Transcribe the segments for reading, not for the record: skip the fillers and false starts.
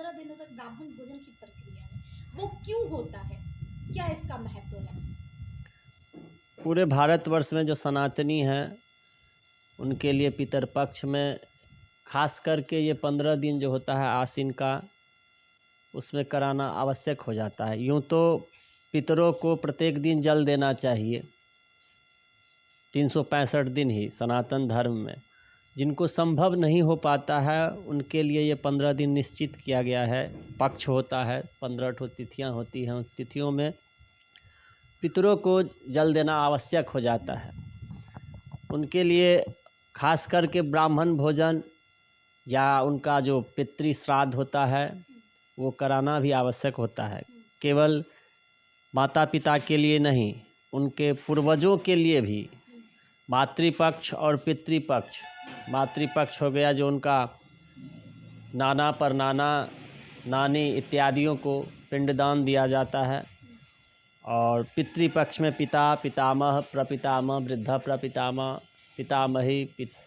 15 दिनों तक ब्राह्मण भोजन की प्रक्रिया है, वो क्यों होता है? क्या इसका महत्व है? पूरे भारतवर्ष में जो सनातनी हैं उनके लिए पितरपक्ष में खास करके ये 15 दिन जो होता है आश्विन का, उसमें कराना आवश्यक हो जाता है। यूँ तो पितरों को प्रत्येक दिन जल देना चाहिए, 365 दिन ही सनातन धर्म में। जिनको संभव नहीं हो पाता है उनके लिए ये 15 दिन निश्चित किया गया है। पक्ष होता है, 15 ठो तिथियाँ होती हैं, उस तिथियों में पितरों को जल देना आवश्यक हो जाता है। उनके लिए खास करके ब्राह्मण भोजन या उनका जो पितृ श्राद्ध होता है वो कराना भी आवश्यक होता है। केवल माता पिता के लिए नहीं, उनके पूर्वजों के लिए भी मातृपक्ष और पितृपक्ष। मातृपक्ष हो गया जो उनका नाना परनाना नानी इत्यादियों को पिंडदान दिया जाता है, और पितृपक्ष में पिता पितामह प्रपितामह वृद्धा प्रपितामह पितामही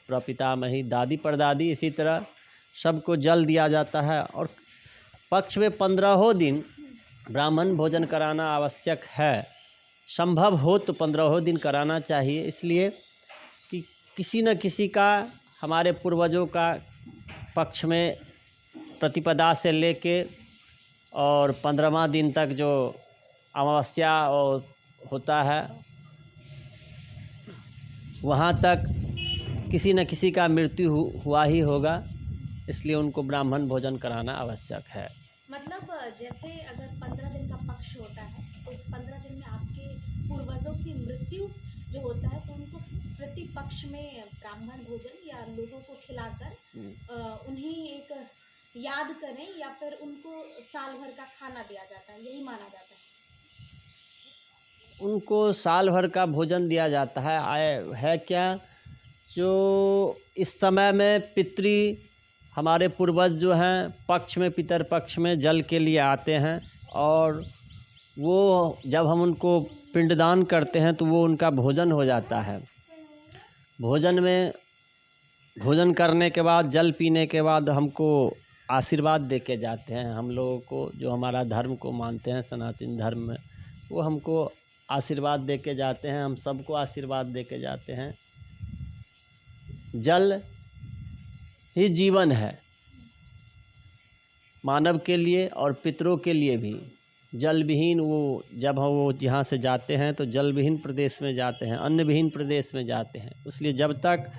प्रपितामही दादी परदादी, इसी तरह सबको जल दिया जाता है। और पक्ष में 15 दिन ब्राह्मण भोजन कराना आवश्यक है। संभव हो तो 15 दिन कराना चाहिए, इसलिए कि किसी न किसी का, हमारे पूर्वजों का पक्ष में प्रतिपदा से लेके और 15वां दिन तक जो अमावस्या और होता है वहाँ तक किसी न किसी का मृत्यु हुआ ही होगा, इसलिए उनको ब्राह्मण भोजन कराना आवश्यक है। मतलब जैसे अगर 15 दिन का पक्ष होता है तो उस 15 दिन में आपके पूर्वजों की मृत्यु जो होता है तो उनको प्रतिपक्ष में ब्राह्मण भोजन या लोगों को खिलाकर उन्हें एक याद करें, या फिर उनको साल भर का खाना दिया जाता है, यही माना जाता है। उनको साल भर का भोजन दिया जाता है क्या, जो इस समय में पितृ हमारे पूर्वज जो हैं पक्ष में पितर पक्ष में जल के लिए आते हैं, और वो जब हम उनको पिंडदान करते हैं तो वो उनका भोजन हो जाता है। भोजन में भोजन करने के बाद, जल पीने के बाद हमको आशीर्वाद दे के जाते हैं। हम लोगों को जो हमारा धर्म को मानते हैं सनातन धर्म में, वो हमको आशीर्वाद दे के जाते हैं, हम सबको आशीर्वाद दे के जाते हैं। जल ही जीवन है मानव के लिए और पितरों के लिए भी। जल विहीन वो, जब हम वो यहाँ से जाते हैं तो जल विहीन प्रदेश में जाते हैं, अन्न विहीन प्रदेश में जाते हैं। इसलिए जब तक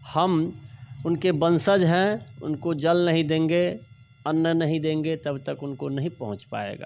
हम उनके वंशज हैं, उनको जल नहीं देंगे, अन्न नहीं देंगे, तब तक उनको नहीं पहुँच पाएगा।